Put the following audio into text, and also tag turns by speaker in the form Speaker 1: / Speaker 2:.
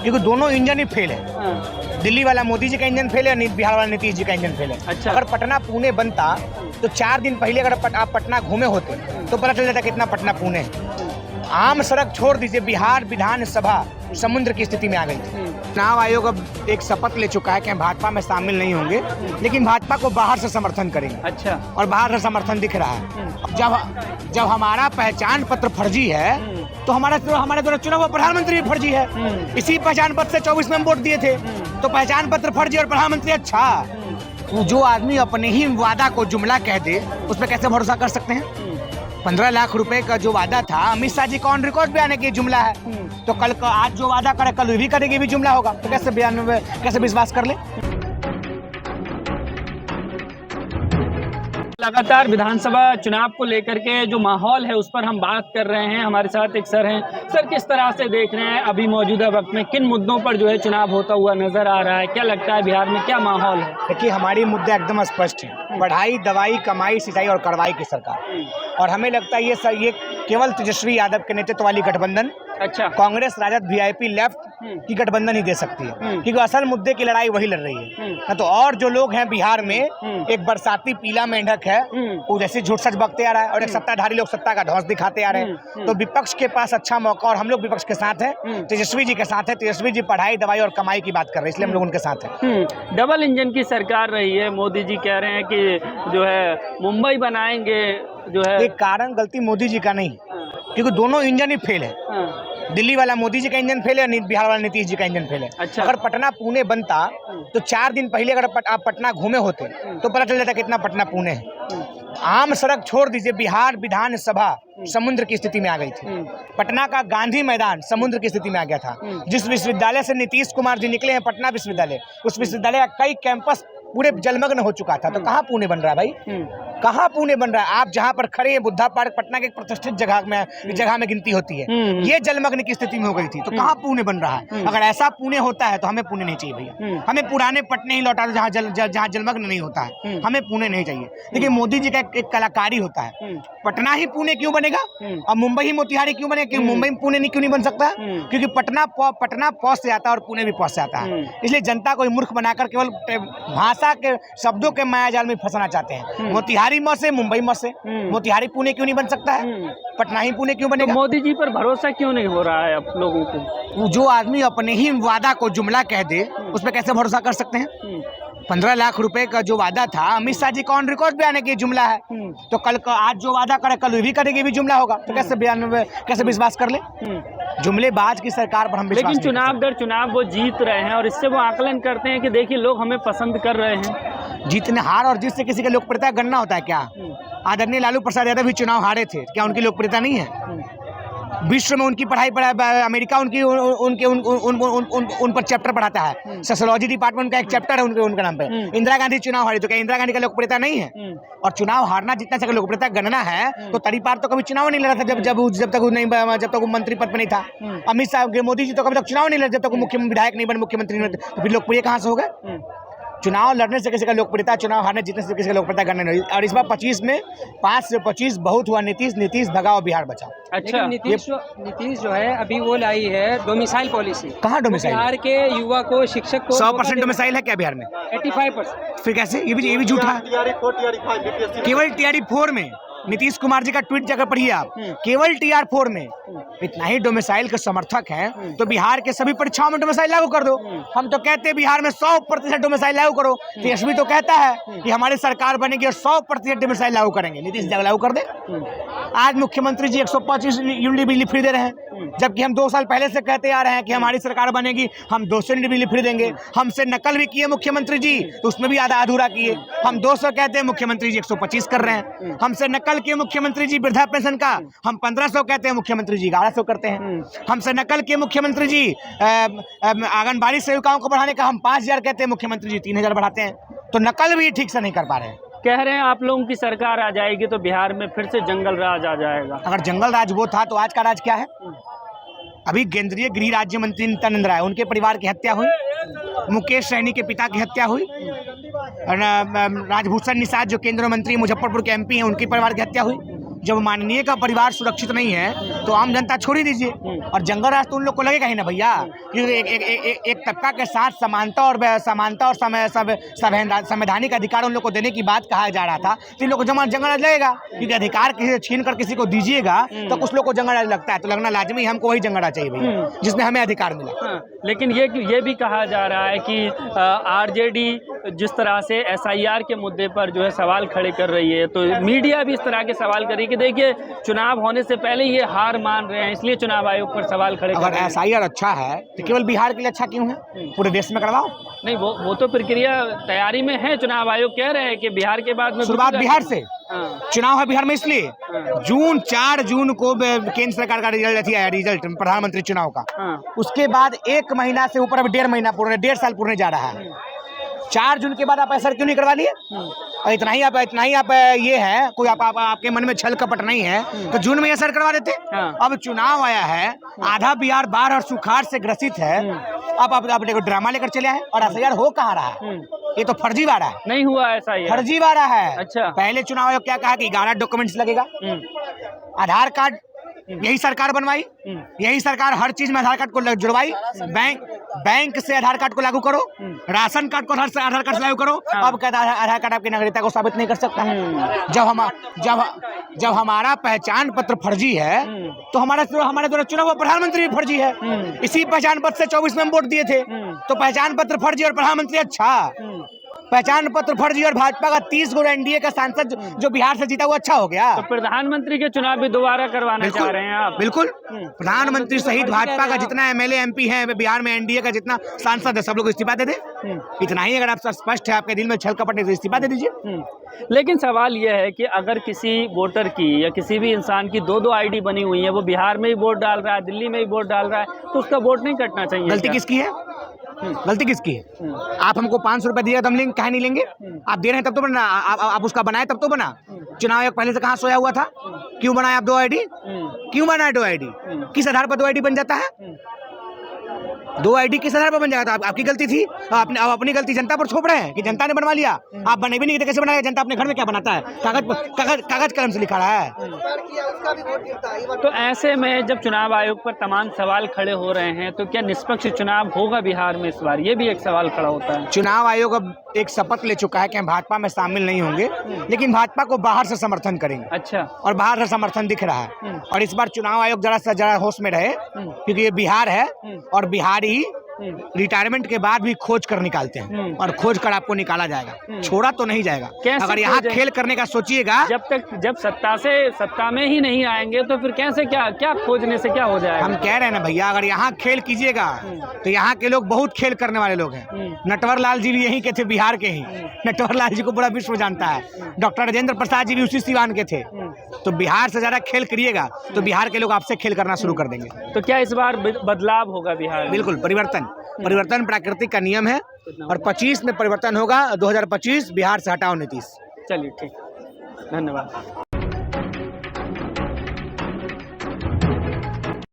Speaker 1: क्योंकि दोनों इंजन ही फेल है। दिल्ली वाला मोदी जी का इंजन फेल है, बिहार वाला नीतीश जी का इंजन फेल है।
Speaker 2: अच्छा।
Speaker 1: अगर पटना पुणे बनता तो 4 दिन पहले अगर आप पटना घूमे होते तो पता चल जाता कितना पटना पुणे है। आम सड़क छोड़ दीजिए, बिहार विधानसभा समुद्र की स्थिति में आ गई थी। चुनाव आयोग अब एक शपथ ले चुका है कि हम भाजपा में शामिल नहीं होंगे, लेकिन भाजपा को बाहर से समर्थन करेंगे।
Speaker 2: अच्छा।
Speaker 1: और बाहर से समर्थन दिख रहा है। जब हमारा पहचान पत्र फर्जी है तो हमारे द्वारा चुना हुआ प्रधानमंत्री भी फर्जी है। इसी पहचान पत्र से 24 में हम वोट दिए थे, तो पहचान पत्र फर्जी और प्रधानमंत्री अच्छा। जो आदमी अपने ही वादा को जुमला कह दे उस पर कैसे भरोसा कर सकते हैं? 15 लाख रुपए का जो वादा था, अमित शाह जी का ऑन रिकॉर्ड बयान है कि जुमला है, तो कल आज जो वादा करे कल भी करेगी भी जुमला होगा, तो कैसे बयान कैसे विश्वास कर ले?
Speaker 2: लगातार विधानसभा चुनाव को लेकर के जो माहौल है उस पर हम बात कर रहे हैं। हमारे साथ एक सर हैं। सर, किस तरह से देख रहे हैं अभी मौजूदा वक्त में किन मुद्दों पर जो है चुनाव होता हुआ नजर आ रहा है? क्या लगता है बिहार में क्या माहौल है?
Speaker 1: देखिए, हमारी मुद्दे एकदम स्पष्ट हैं। पढ़ाई, दवाई, कमाई, सिंचाई और कार्रवाई की सरकार। और हमें लगता है ये केवल तेजस्वी यादव के नेतृत्व वाली गठबंधन,
Speaker 2: अच्छा,
Speaker 1: कांग्रेस, राजद, वीआईपी, लेफ्ट की गठबंधन ही दे सकती है, क्योंकि असल मुद्दे की लड़ाई वही लड़ रही है। तो और जो लोग हैं बिहार में, एक बरसाती पीला मेंढक है, वो जैसे झूठ सच बकते आ रहा है, और एक सत्ताधारी लोग सत्ता का ध्वंस दिखाते आ रहे हैं। तो विपक्ष के पास अच्छा मौका, और हम लोग विपक्ष के साथ हैं, तेजस्वी जी के साथ है। तेजस्वी जी पढ़ाई, दवाई और कमाई की बात कर रहे हैं, इसलिए हम लोग उनके साथ हैं।
Speaker 2: डबल इंजन की सरकार रही है। मोदी जी कह रहे हैं कि जो है मुंबई बनाएंगे, जो है
Speaker 1: एक कारण गलती मोदी जी का नहीं, क्योंकि दोनों इंजन ही फेल है। दिल्ली वाला मोदी जी का इंजन फेल है, बिहार वाला नीतीश जी का इंजन फेल है।
Speaker 2: अच्छा।
Speaker 1: अगर पटना पुणे बनता तो 4 दिन पहले अगर आप पटना घूमे होते तो पता चल जाता कितना पटना पुणे है। आम सड़क छोड़ दीजिए, बिहार विधानसभा समुद्र की स्थिति में आ गई थी। पटना का गांधी मैदान समुद्र की स्थिति में आ गया था। जिस विश्वविद्यालय से नीतीश कुमार जी निकले हैं, पटना विश्वविद्यालय, उस विश्वविद्यालय का कई कैंपस पूरे जलमग्न हो चुका था। तो कहाँ पुणे बन रहा है भाई? कहाँ पुणे बन रहा है? आप जहाँ पर खड़े हैं, बुद्धा पार्क पटना के एक प्रतिष्ठित जगह में गिनती होती है, ये जलमग्न की स्थिति में हो गई थी। तो कहाँ पुणे बन रहा है? अगर ऐसा पुणे होता है तो हमें पुणे नहीं चाहिए भैया। हमें पुराने पटने ही लौटा दो जहाँ जलमग्न नहीं होता है। हमें पुणे नहीं चाहिए। देखिए, मोदी जी का एक कलाकारी होता है। पटना ही पुणे क्यों बनेगा और मुंबई ही मोतिहारी क्यों बनेगा? क्योंकि मुंबई पुणे नहीं क्यों नहीं बन सकता? क्योंकि पटना पौष से आता है और पुणे भी पौष से आता है। इसलिए जनता को मूर्ख बनाकर केवल भाषा के शब्दों के मायाजाल में फंसाना चाहते हैं। मोतिहारी मौ से, मुंबई मौ से, मोतिहारी पुणे क्यों नहीं बन सकता है? पटना ही पुणे क्यों बनेगा?
Speaker 2: तो मोदी जी पर भरोसा क्यों नहीं हो रहा है आप लोगों को?
Speaker 1: जो आदमी अपने ही वादा को जुमला कह दे उस पर कैसे भरोसा कर सकते हैं? 15 लाख रुपए का जो वादा था, अमित शाह जी का ऑन रिकॉर्ड बयान है कि जुमला है, तो कल आज जो वादा करे कल भी करेगी भी जुमला होगा, तो कैसे विश्वास कर ले? जुमलेबाज की सरकार पर हम विश्वास
Speaker 2: लेकिन
Speaker 1: नहीं कर
Speaker 2: चुनाव दर चुनाव वो जीत रहे हैं और इससे वो आकलन करते हैं कि देखिए लोग हमें पसंद कर रहे हैं।
Speaker 1: जीतने, हार और जीत से किसी का लोकप्रियता गणना होता है क्या? आदरणीय लालू प्रसाद यादव भी चुनाव हारे थे, क्या उनकी लोकप्रियता नहीं है? विश्व में उनकी पढ़ाई अमेरिका उन पर चैप्टर पढ़ाता है। सोशियोलॉजी डिपार्टमेंट का एक चैप्टर है उनके नाम पे। इंदिरा गांधी चुनाव हारी, तो क्या इंदिरा गांधी का लोकप्रियता नहीं है? और चुनाव हारना जितना से लोकप्रियता गणना है, तो तरी पार तो कभी चुनाव नहीं लड़ा था जब तक वो मंत्री पद पे नहीं था। अमित शाह, मोदी जी तो कभी तक चुनाव नहीं लड़ा जब तक मुख्य विधायक नहीं बने, मुख्यमंत्री नहीं बने, तो फिर लोकप्रिय कहाँ से हो गए? चुनाव लड़ने से किसी का लोकप्रियता, चुनाव हारने जीतने से किसी का लोकप्रियता गणना नहीं। और इस बार 25 में 5 से 25 बहुत हुआ। नीतीश भगाओ, बिहार बचाओ।
Speaker 2: अच्छा,
Speaker 3: नीतीश जो है अभी वो लाई है डोमिसाइल पॉलिसी।
Speaker 1: कहाँ डोमिसाइल?
Speaker 3: बिहार के युवा को, शिक्षक को
Speaker 1: 100% डोमिसाइल है क्या बिहार में?
Speaker 3: 85%।
Speaker 1: फिर कैसे? ये भी झूठा है। केवल TR 4 में नीतीश कुमार जी का ट्वीट जगह पढ़िए आप, केवल TR 4 में इतना ही डोमिसाइल के समर्थक हैं, तो बिहार के सभी परीक्षाओं में डोमिसाइल लागू कर दो। हम तो कहते हैं बिहार में 100% डोमिसाइल लागू करो। तेजस्वी तो कहता है कि हमारी सरकार बनेगी और 100% डोमिसाइल लागू करेंगे। नीतीश लागू कर दे। आज मुख्यमंत्री जी 125 यूनिट बिजली फ्री दे रहे हैं, जबकि हम 2 साल पहले से कहते आ रहे हैं कि हमारी सरकार बनेगी हम 200 यूनिट बिजली फ्री देंगे। हमसे नकल भी किए मुख्यमंत्री जी, तो उसमें भी आधा अधूरा किए। हम 200 कहते हैं, मुख्यमंत्री जी 125 कर रहे हैं। हमसे नकल किए मुख्यमंत्री जी वृद्धा पेंशन का, हम 1500 कहते हैं, मुख्यमंत्री जी 1100 करते हैं। हमसे नकल किए मुख्यमंत्री जी आंगनबाड़ी सेविकाओं को बढ़ाने का, हम 5000 कहते हैं, मुख्यमंत्री जी 3000 बढ़ाते हैं। तो नकल भी ठीक से नहीं कर पा रहे हैं।
Speaker 2: कह रहे हैं आप लोगों की सरकार आ जाएगी तो बिहार में फिर से जंगल राज आ जाएगा।
Speaker 1: अगर जंगल राज वो था तो आज का राज क्या है? अभी केंद्रीय गृह राज्य मंत्री नित्यानंद राय, उनके परिवार की हत्या हुई, मुकेश सहनी के पिता की हत्या हुई, राजभूषण निषाद जो केंद्रीय मंत्री मुजफ्फरपुर के MP हैं, उनके परिवार की हत्या हुई। जब माननीय का परिवार सुरक्षित नहीं है तो आम जनता छोड़ ही दीजिए। और जंगल राज तो उन लोग को लगेगा ही ना भैया, क्योंकि एक तबका के साथ समानता और संवैधानिक अधिकार उन लोग को देने की बात कहा जा रहा था, तो इन लोग को जंगल राज लगेगा, क्योंकि अधिकार किसी से छीन कर किसी को दीजिएगा तो कुछ लोग को जंगल राज लगता है, तो लगना लाजमी हमको वही जंगल राज चाहिए भैया जिसमें हमें अधिकार मिला।
Speaker 2: लेकिन ये भी कहा जा रहा है कि आरजेडी जिस तरह से एसआईआर के मुद्दे पर जो है सवाल खड़े कर रही है, तो मीडिया भी इस तरह के सवाल कर रही है कि देखिए चुनाव होने से पहले ये हार मान रहे हैं, इसलिए चुनाव आयोग पर सवाल खड़े कर रहे हैं।
Speaker 1: अगर एसआईआर अच्छा है तो केवल बिहार के लिए अच्छा क्यों है, पूरे देश में करवाओ।
Speaker 2: नहीं, वो तो प्रक्रिया तैयारी में है, चुनाव आयोग कह रहे हैं कि बिहार के बाद में
Speaker 1: शुरुआत बिहार से, चुनाव है बिहार में, इसलिए 4 जून को केंद्र सरकार का रिजल्ट प्रधानमंत्री चुनाव का, उसके बाद 1 महीना से ऊपर, अब 1.5 साल पूरे जा रहा है। 4 जून के बाद आप ऐसा क्यों नहीं करवा लिए? और इतना ही आप ये है, कोई आपके मन में छल कपट नहीं है तो जून में असर करवा देते। अब चुनाव आया है, आधा बिहार बाढ़ और सुखाड़ से ग्रसित है, अब आप देखो ड्रामा लेकर चले आए, और एसआईआर हो कहाँ रहा है? ये तो फर्जीवाड़ा है,
Speaker 2: नहीं हुआ ऐसा ही,
Speaker 1: फर्जीवाड़ा है।
Speaker 2: अच्छा, पहले
Speaker 1: चुनाव आयोग क्या कहा कि 11 डॉक्यूमेंट्स लगेगा, आधार कार्ड यही सरकार बनवाई, यही सरकार हर चीज में आधार कार्ड को जुड़वाई, बैंक से आधार कार्ड को लागू करो, राशन कार्ड को आधार कार्ड से लागू करो। अब कहता है आधार कार्ड आपकी नागरिकता को साबित नहीं कर सकता है। जब हमारा पहचान पत्र फर्जी है तो हमारे द्वारा चुना हुआ प्रधानमंत्री भी फर्जी है। इसी पहचान पत्र से 24 में वोट दिए थे, तो पहचान पत्र फर्जी और प्रधानमंत्री अच्छा, पहचान पत्र फर्जी और भाजपा का 30 गो एनडीए का सांसद जो बिहार से जीता वो अच्छा हो गया।
Speaker 2: तो प्रधानमंत्री के चुनाव भी दोबारा करवाना चाह रहे हैं आप?
Speaker 1: बिल्कुल, प्रधानमंत्री सहित भाजपा का जितना एमएलए एमपी है बिहार में, एनडीए का जितना सांसद है, सब लोग इस्तीफा दे दे। इतना ही अगर आप स्पष्ट है, आपके दिल में छल कपट है तो इस्तीफा दे दीजिए।
Speaker 2: लेकिन सवाल यह है कि अगर किसी वोटर की या किसी भी इंसान की 2 आईडी बनी हुई है, वो बिहार में ही वोट डाल रहा है, दिल्ली में ही वोट डाल रहा है, तो उसका वोट नहीं कटना चाहिए।
Speaker 1: गलती किसकी है? गलती किसकी है? आप हमको 500 रुपए दिया तो हम लेंगे, कहे नहीं लेंगे? आप दे रहे हैं तब तो बना, आप उसका बनाए तब तो बना। चुनाव आयोग पहले से कहाँ सोया हुआ था? क्यों बनाया आप 2 आईडी? क्यों बनाए 2 आईडी? किस आधार पर 2 आईडी बन जाता है? 2 आईडी किस आधार पर बन जाता है? आपकी गलती थी, आप अपनी गलती जनता पर थोप रहे हैं कि जनता ने बनवा लिया। आप बने भी नहीं थे, कैसे बनाया? जनता अपने घर में क्या बनाता है? कागज कलम से लिखा रहा है।
Speaker 2: तो ऐसे में जब चुनाव आयोग पर तमाम सवाल खड़े हो रहे हैं, तो क्या निष्पक्ष चुनाव होगा बिहार में इस बार? ये भी एक सवाल खड़ा होता है।
Speaker 1: चुनाव आयोग अब एक शपथ ले चुका है कि हम भाजपा में शामिल नहीं होंगे, लेकिन भाजपा को बाहर से समर्थन करेंगे।
Speaker 2: अच्छा,
Speaker 1: और बाहर से समर्थन दिख रहा है। और इस बार चुनाव आयोग जरा होश में रहे, क्योंकि ये बिहार है और बिहारी रिटायरमेंट के बाद भी खोज कर निकालते हैं, और खोज कर आपको निकाला जाएगा, छोड़ा तो नहीं जाएगा। अगर यहाँ खेल करने का सोचिएगा,
Speaker 2: जब सत्ता में ही नहीं आएंगे तो फिर कैसे क्या खोजने से क्या हो जाएगा?
Speaker 1: हम कह रहे हैं ना भैया, अगर यहाँ खेल कीजिएगा तो यहाँ के लोग बहुत खेल करने वाले लोग हैं। नटवर लाल जी भी यहीं के थे, बिहार के ही। नटवर लाल जी को पूरा विश्व जानता है। डॉक्टर राजेंद्र प्रसाद जी भी उसी सिवान के थे। तो बिहार से ज्यादा खेल करिएगा तो बिहार के लोग आपसे खेल करना शुरू कर देंगे।
Speaker 2: तो क्या इस बार बदलाव होगा बिहार में?
Speaker 1: बिल्कुल, परिवर्तन प्राकृतिक का नियम है, और 25 में परिवर्तन होगा। 2025 बिहार से हटाओ नीतीश।
Speaker 2: चलिए, ठीक, धन्यवाद।